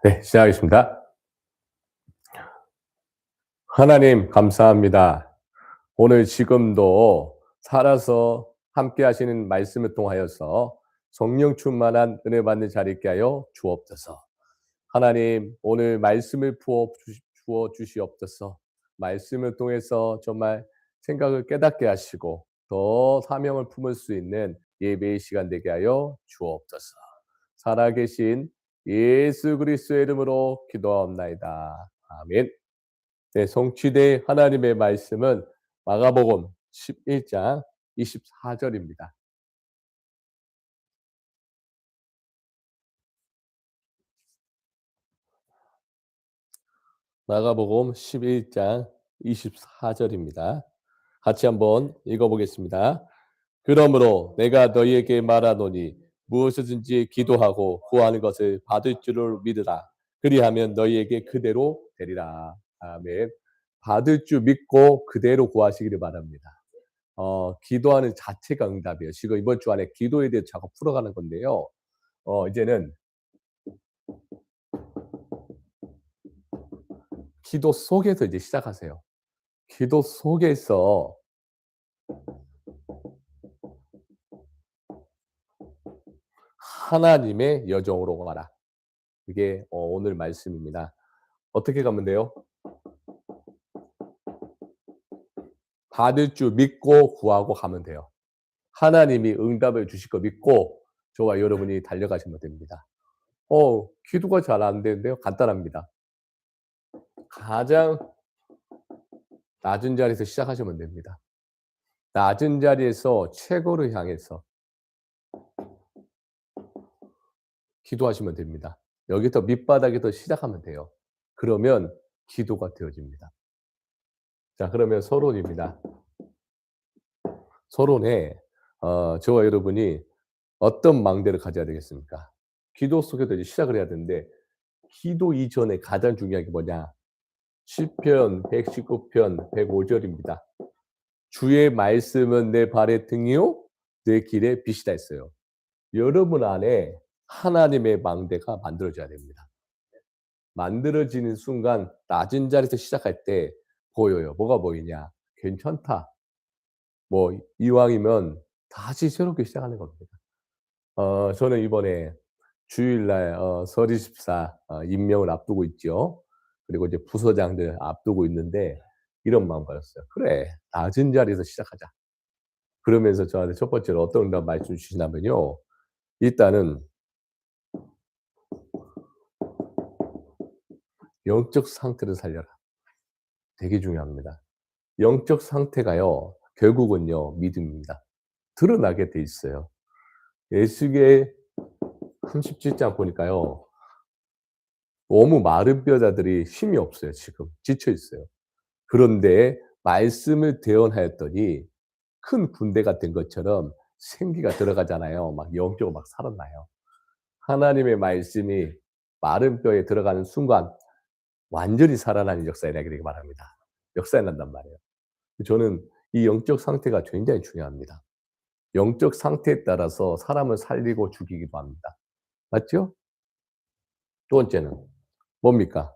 네, 시작하겠습니다. 하나님 감사합니다. 오늘 지금도 살아서 함께 하시는 말씀을 통하여서 성령 충만한 은혜 받는 자리 있게 하여 주옵소서. 하나님 오늘 말씀을 주어 주시옵소서. 말씀을 통해서 정말 생각을 깨닫게 하시고 더 사명을 품을 수 있는 예배의 시간 되게 하여 주옵소서. 살아계신 예수 그리스도의 이름으로 기도하옵나이다. 아멘. 네, 성취된 하나님의 말씀은 마가복음 11장 24 절입니다. 마가복음 11장 24 절입니다. 같이 한번 읽어 보겠습니다. 그러므로 내가 너희에게 말하노니 무엇이든지 기도하고 구하는 것을 받을 줄을 믿으라. 그리하면 너희에게 그대로 되리라. 아멘. 받을 줄 믿고 그대로 구하시기를 바랍니다. 기도하는 자체가 응답이에요. 지금 이번 주 안에 기도에 대해 자꾸 풀어가는 건데요. 이제는 기도 속에서 이제 시작하세요. 기도 속에서 하나님의 여정으로 가라. 그게 오늘 말씀입니다. 어떻게 가면 돼요? 받을 줄 믿고 구하고 가면 돼요. 하나님이 응답을 주실 거 믿고 저와 여러분이 달려가시면 됩니다. 기도가 잘 안 되는데요. 간단합니다. 가장 낮은 자리에서 시작하시면 됩니다. 낮은 자리에서 최고를 향해서 기도하시면 됩니다. 여기서 밑바닥에서 시작하면 돼요. 그러면 기도가 되어집니다. 자, 그러면 서론입니다. 서론에 저와 여러분이 어떤 망대를 가져야 되겠습니까? 기도 속에서 이제 시작을 해야 되는데 기도 이전에 가장 중요한 게 뭐냐? 시편 119편 105 절입니다. "주의 말씀은 내 발의 등이요 내 길의 빛이다." 했어요. 여러분 안에 하나님의 망대가 만들어져야 됩니다. 만들어지는 순간 낮은 자리에서 시작할 때 보여요. 뭐가 보이냐? '괜찮다. 뭐 이왕이면 다시 새롭게 시작하는 겁니다.' 저는 이번에 주일날 서리십사 임명을 앞두고 있죠. 그리고 이제 부서장들 앞두고 있는데 이런 마음 가졌어요. '그래. 낮은 자리에서 시작하자.' 그러면서 저한테 첫 번째로 어떤 말씀 주시냐면요. 일단은 영적 상태를 살려라. 되게 중요합니다. 영적 상태가요. 결국은요 믿음입니다. 드러나게 돼 있어요. 예수의 37장 보니까요. 너무 마른 뼈다들이 힘이 없어요 지금. 지쳐 있어요. 그런데 말씀을 대언하였더니 큰 군대가 된 것처럼 생기가 들어가잖아요. 막 영적으로 막 살아나요. 하나님의 말씀이 마른 뼈에 들어가는 순간 완전히 살아나는 역사가 일어나기를 바랍니다. 역사가 난단 말이에요. 저는 이 영적 상태가 굉장히 중요합니다. 영적 상태에 따라서 사람을 살리고 죽이기도 합니다. 맞죠? 두 번째는 뭡니까?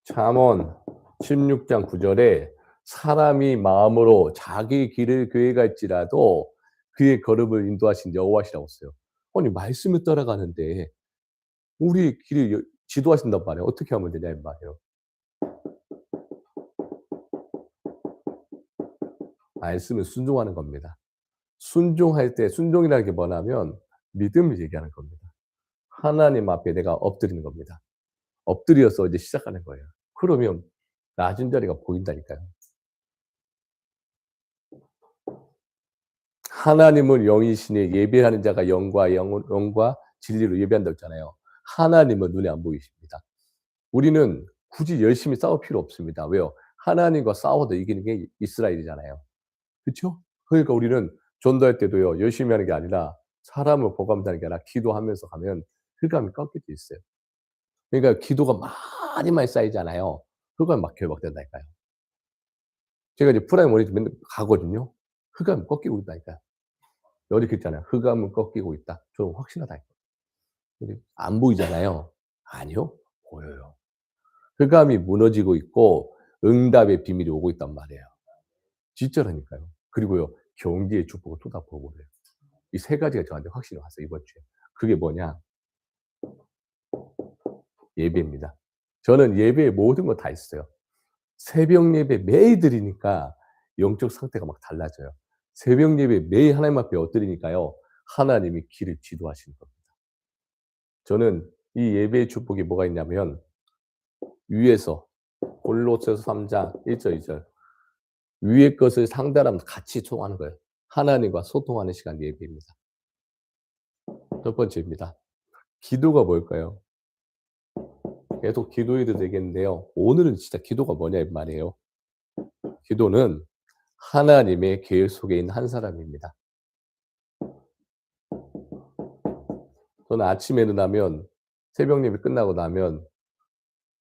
잠언 16장 9 절에 "사람이 마음으로 자기 길을 계획할지라도 그의 걸음을 인도하신 여호와시라고 써요. 아니 말씀을 따라가는데 우리 길을 지도하신단 말이에요. 어떻게 하면 되냐 이 말이에요. 말씀을 순종하는 겁니다. 순종할 때 순종이라는 게 뭐냐면 믿음을 얘기하는 겁니다. 하나님 앞에 내가 엎드리는 겁니다. 엎드려서 이제 시작하는 거예요. 그러면 낮은 자리가 보인다니까요. 하나님은 영이시니 예배하는 자가 영과 진리로 예배한다고 했잖아요. 하나님은 눈에 안 보이십니다. 우리는 굳이 열심히 싸울 필요 없습니다. 왜요? 하나님과 싸워도 이기는 게 이스라엘이잖아요. 그쵸? 그러니까 우리는 전도할 때도요. 열심히 하는 게 아니라 사람을 보감하는 게 아니라 기도하면서 가면 흑암이 꺾일 수 있어요. 그러니까 기도가 많이 많이 쌓이잖아요. 흑암이 막 결박된다니까요. 제가 이제 프라임 원리도 맨날 가거든요. 흑암이 꺾이고 있다니까요. 이렇게 있잖아요. '흑암은 꺾이고 있다.' 저는 확신하다니까. 안 보이잖아요. 아니요. 보여요. 흑암이 무너지고 있고 응답의 비밀이 오고 있단 말이에요. 진짜라니까요. 그리고요, 경기의 축복을 쏟아 부어 버려요. 이 세 가지가 저한테 확신이 왔어요, 이번 주에. 그게 뭐냐? 예배입니다. 저는 예배에 모든 거 다 있어요. 새벽 예배 매일 드리니까 영적 상태가 막 달라져요. 새벽 예배 매일 하나님 앞에 엎드리니까요, 하나님이 길을 지도하시는 겁니다. 저는 이 예배의 축복이 뭐가 있냐면, 위에서 골로새서 3장 1절 2절 위의 것을 상대하면 같이 소통하는 거예요. 하나님과 소통하는 시간 예배입니다. 첫 번째입니다. 기도가 뭘까요? 계속 기도해도 되겠는데요. 오늘은 진짜 기도가 뭐냐 이 말이에요. 기도는 하나님의 계획 속에 있는 한 사람입니다. 저는 아침에 일어나면, 새벽 예배 끝나고 나면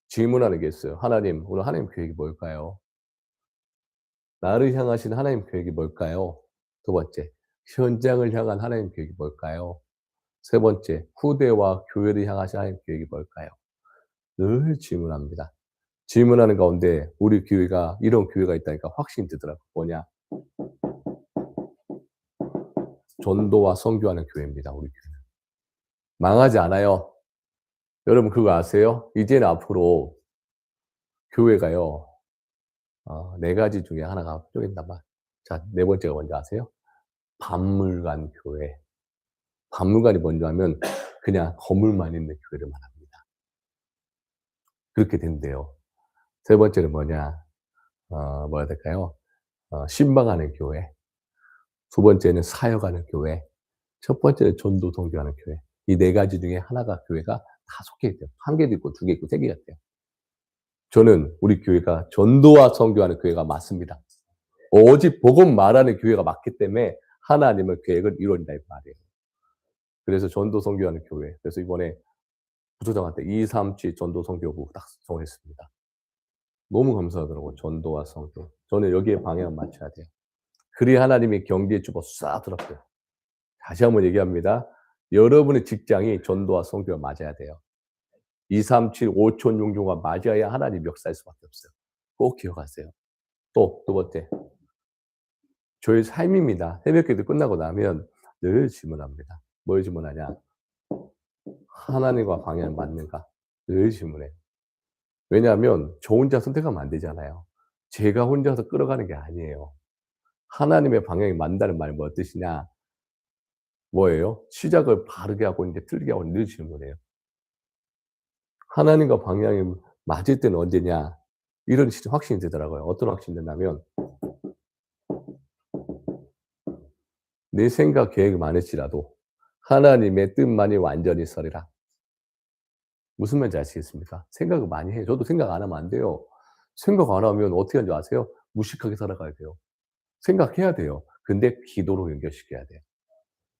질문하는 게 있어요. 하나님, 오늘 하나님 계획이 뭘까요? 나를 향하신 하나님 계획이 뭘까요? 두 번째, 현장을 향한 하나님 계획이 뭘까요? 세 번째, 후대와 교회를 향하신 하나님 계획이 뭘까요? 늘 질문합니다. 질문하는 가운데 우리 교회가 이런 교회가 있다니까 확신이 들더라고요. 뭐냐? 전도와 선교하는 교회입니다, 우리 교회는. 망하지 않아요. 여러분 그거 아세요? 이제는 앞으로 교회가요, 네 가지 중에 하나가 쪼갠단 말. 자, 네 번째가 뭔지 아세요? 박물관 교회. 박물관이 뭔지 아면 그냥 건물만 있는 교회를 말합니다. 그렇게 된대요. 세 번째는 뭐냐? 뭐라 해야 될까요? 신방하는 교회. 두 번째는 사역하는 교회. 첫 번째는 전도 선교하는 교회. 이 네 가지 중에 하나가 교회가 다 속해 있대요. 한 개도 있고 두 개 있고 세 개가 있대요. 저는 우리 교회가 전도와 선교하는 교회가 맞습니다. 오직 복음 말하는 교회가 맞기 때문에 하나님의 계획은 이루어진다 이 말이에요. 그래서 전도 선교하는 교회. 그래서 이번에 부처장한테 237 전도 선교부 딱 정했습니다. 너무 감사하더라고요. 전도와 선교. 저는 여기에 방향을 맞춰야 돼요. 그래야 하나님의 경지의 축복 싹 들어가요. 다시 한번 얘기합니다. 여러분의 직장이 전도와 선교가 맞아야 돼요. 237 5천 용교가 맞아야 하나님 역사할 수밖에 없어요. 꼭 기억하세요. 또 두 번째, 저의 삶입니다. 새벽기도 끝나고 나면 늘 질문합니다. 뭘 질문하냐? 하나님과 방향이 맞는가? 늘 질문해요. 왜냐하면 저 혼자 선택하면 안 되잖아요. 제가 혼자서 끌어가는 게 아니에요. 하나님의 방향이 맞는다는 말이 뭐 뜻이냐? 뭐예요? 시작을 바르게 하고 인제 틀리게 하고 늘 질문해요. 하나님과 방향이 맞을 때는 언제냐? 이런 진짜 확신이 들더라고요. 어떤 확신이 드냐면, 내 생각 계획이 많을지라도 하나님의 뜻만이 완전히 서리라. 무슨 말인지 아시겠습니까? 생각을 많이 해요. 저도 생각 안 하면 안 돼요. 생각 안 하면 어떻게 하는지 아세요? 무식하게 살아가야 돼요. 생각해야 돼요. 근데 기도로 연결시켜야 돼요.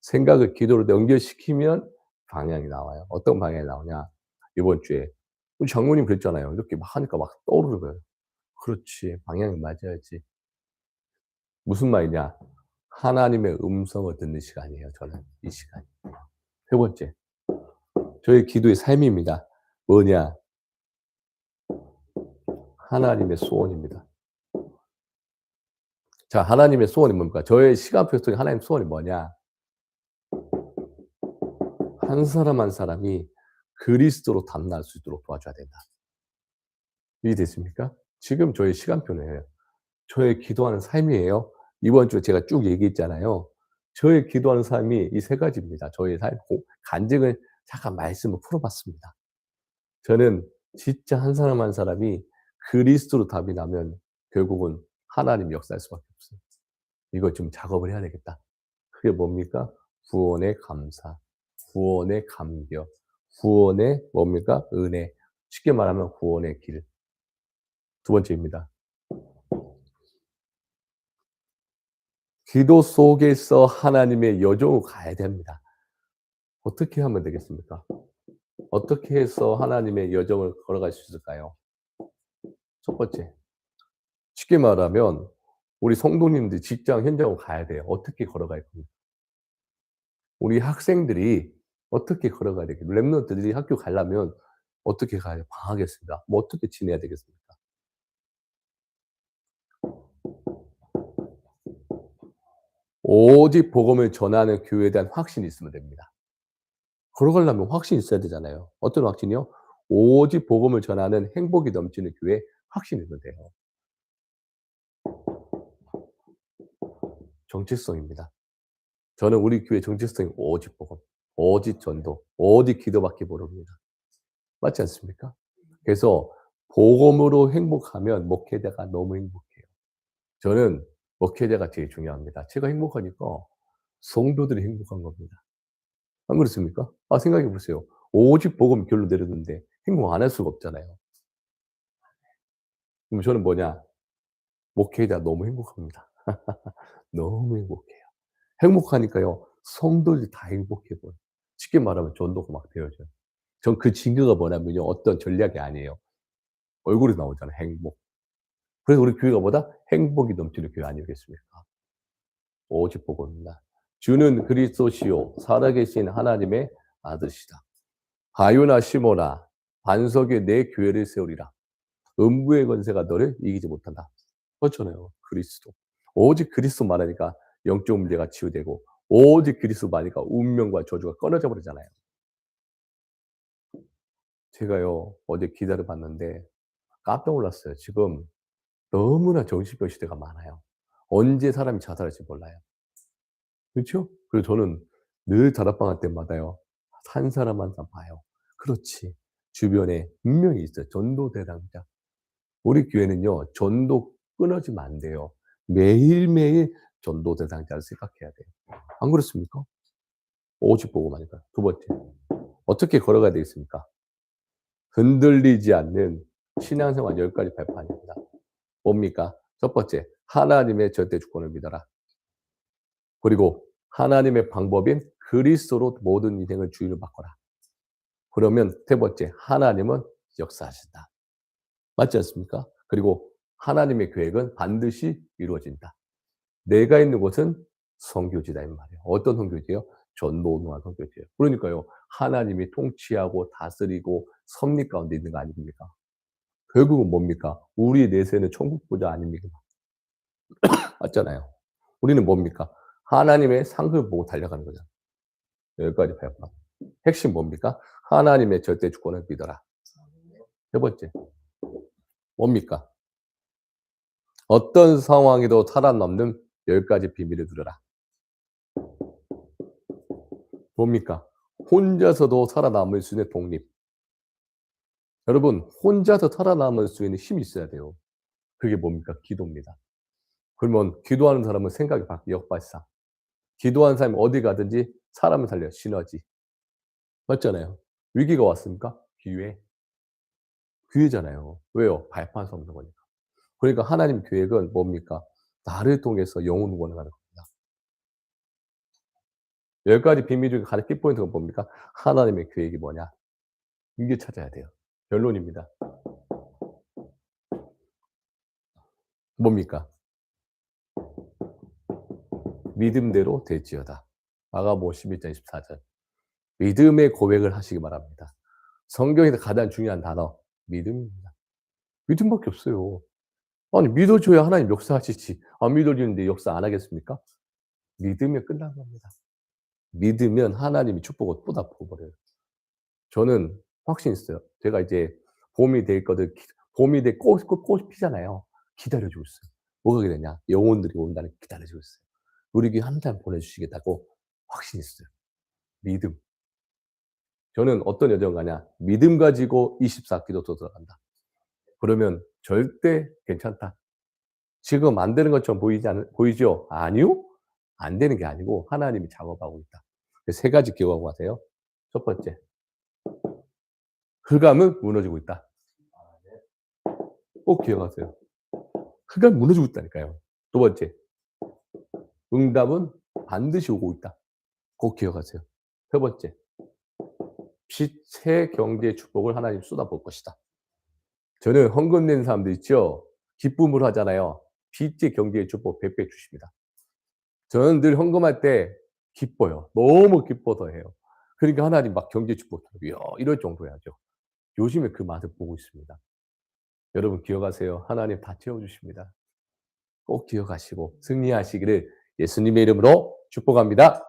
생각을 기도로 연결시키면 방향이 나와요. 어떤 방향이 나오냐? 이번 주에 우리 장모님 그랬잖아요. 이렇게 막 하니까 막 떠오르는 거예요. 그렇지. 방향이 맞아야지. 무슨 말이냐? 하나님의 음성을 듣는 시간이에요, 저는 이 시간이. 세 번째, 저의 기도의 삶입니다. 뭐냐? 하나님의 소원입니다. 자, 하나님의 소원이 뭡니까? 저의 시간표 속에 하나님의 소원이 뭐냐? 한 사람 한 사람이 그리스도로 담날 수 있도록 도와줘야 된다. 이해됐습니까? 지금 저의 시간표는 저의 기도하는 삶이에요. 이번 주에 제가 쭉 얘기했잖아요. 저의 기도하는 삶이 이 세 가지입니다. 저의 삶 간증을 잠깐 말씀을 풀어 봤습니다. 저는 진짜 한 사람 한 사람이 그리스도로 답이 나면 결국은 하나님 역사할 수밖에 없어요. 이거 좀 작업을 해야 되겠다. 그게 뭡니까? 구원의 감사, 구원의 감격, 구원의 뭡니까? 은혜. 쉽게 말하면 구원의 길. 두 번째입니다. 기도 속에서 하나님의 여정을 가야 됩니다. 어떻게 하면 되겠습니까? 어떻게 해서 하나님의 여정을 걸어갈 수 있을까요? 첫 번째, 쉽게 말하면 우리 성도님들 직장 현장으로 가야 돼요. 어떻게 걸어갈 겁니까? 우리 학생들이 어떻게 걸어가야 되겠 랩런트들이 학교 가려면 어떻게 가야 방학이었습니다. 뭐 어떻게 지내야 되겠습니까? 오직 복음을 전하는 교회에 대한 확신이 있으면 됩니다. 걸어가려면 확신이 있어야 되잖아요. 어떤 확신이요? 오직 복음을 전하는 행복이 넘치는 교회에 확신이 있으면 돼요. 정체성입니다. 저는 우리 교회 정체성이 오직 복음, 오직 전도, 오직 기도밖에 모릅니다. 맞지 않습니까? 그래서 복음으로 행복하면 목회자가 너무 행복해요. 저는 목회자가 제일 중요합니다. 제가 행복하니까 성도들이 행복한 겁니다. 안 그렇습니까? 아 생각해 보세요. 오직 복음 결론 내렸는데 행복 안 할 수가 없잖아요. 그럼 저는 뭐냐? 목회자 너무 행복합니다. 너무 행복해요. 행복하니까요. 성도들이 다 행복해 보여요. 쉽게 말하면 전도가 막 되어져요. 전 그 징표가 뭐냐면요. 어떤 전략이 아니에요. 얼굴에 나오잖아요, 행복. 그래서 우리 교회가 뭐다? 행복이 넘치는 교회 아니겠습니까? 오직 복음입니다. 주는 그리스도시요 살아계신 하나님의 아들이시다. 가요나 시모나 반석에 내 교회를 세우리라. 음부의 권세가 너를 이기지 못한다. 그렇잖아요. 그리스도. 오직 그리스도 말하니까 영적 문제가 치유되고 오직 그리스도 말하니까 운명과 저주가 끊어져 버리잖아요. 제가요 어제 기사를 봤는데 깜짝 놀랐어요. 지금 너무나 정신병 시대가 많아요. 언제 사람이 자살할지 몰라요. 그렇죠? 그래서 저는 늘 다락방할 때마다요. 한 사람 한 사람 봐요. 그렇지. 주변에 분명히 있어요. 전도 대상자. 우리 교회는요. 전도 끊어지면 안 돼요. 매일매일 전도 대상자를 생각해야 돼요. 안 그렇습니까? 오직 보고만니까. 두 번째. 어떻게 걸어가야 되겠습니까? 흔들리지 않는 신앙생활 10가지 발판입니다. 뭡니까? 첫 번째. 하나님의 절대 주권을 믿어라. 그리고 하나님의 방법인 그리스도로 모든 인생을 주인을 바꿔라. 그러면 세 번째, 하나님은 역사하신다. 맞지 않습니까? 그리고 하나님의 계획은 반드시 이루어진다. 내가 있는 곳은 선교지다 이 말이에요. 어떤 선교지요? 전도운동한 선교지예요. 그러니까요. 하나님이 통치하고 다스리고 섭리 가운데 있는 거 아닙니까? 결국은 뭡니까? 우리 내세는 천국 보자 아닙니까? 맞잖아요. 우리는 뭡니까? 하나님의 상급을 보고 달려가는 거잖아요. 여기까지 배웠다. 핵심 뭡니까? 하나님의 절대 주권을 믿어라. 세 번째, 뭡니까? 어떤 상황에도 살아남는 10가지 비밀을 들어라. 뭡니까? 혼자서도 살아남을 수 있는 독립. 여러분, 혼자서 살아남을 수 있는 힘이 있어야 돼요. 그게 뭡니까? 기도입니다. 그러면 기도하는 사람은 생각이 바뀌어 역발상. 기도하는 사람이 어디 가든지 사람을 살려요. 시너지. 맞잖아요. 위기가 왔습니까? 기회. 기회잖아요. 왜요? 발판 서는 거니까. 그러니까 하나님 계획은 뭡니까? 나를 통해서 영혼을 구원하는 겁니다. 10가지 비밀 중에 가장 키포인트가 뭡니까? 하나님의 계획이 뭐냐? 이게 찾아야 돼요. 결론입니다. 뭡니까? 믿음대로 될지어다. 마가복음 11장 24절. 믿음의 고백을 하시기 바랍니다. 성경에서 가장 중요한 단어 믿음입니다. 믿음밖에 없어요. 아니 믿어줘야 하나님 역사하시지. 안 믿어지는데 역사 안 하겠습니까? 믿으면 끝난 겁니다. 믿으면 하나님이 축복을 쏟아 부어버려요. 저는 확신이 있어요. 제가 이제 봄이 돼 있거든. 봄이 돼 꽃이 피잖아요. 기다려주고 있어요. 뭐가 기다리냐? 영혼들이 온다는 기다려주고 있어요. 우리 교회 한 달 보내주시겠다고 확신이 있어요. 믿음. 저는 어떤 여정 가냐? 믿음 가지고 24기도 들어간다. 그러면 절대 괜찮다. 지금 안 되는 것처럼 보이죠? 아니요. 안 되는 게 아니고 하나님이 작업하고 있다. 세 가지 기억하고 가세요. 첫 번째, 흑암은 무너지고 있다. 꼭 기억하세요. 흑암이 무너지고 있다니까요. 두 번째, 응답은 반드시 오고 있다. 꼭 기억하세요. 세 번째, 빛의 경제의 축복을 하나님 쏟아부을 것이다. 저는 헌금 낸 사람들 있죠? 기쁨으로 하잖아요. 빛의 경제의 축복 100배 주십니다. 저는 늘 헌금할 때 기뻐요. 너무 기뻐서 해요. 그러니까 하나님 막 경제 축복 이야 이럴 정도야죠. 요즘에 그 맛을 보고 있습니다. 여러분 기억하세요. 하나님 다 채워 주십니다. 꼭 기억하시고 승리하시기를 예수님의 이름으로 축복합니다.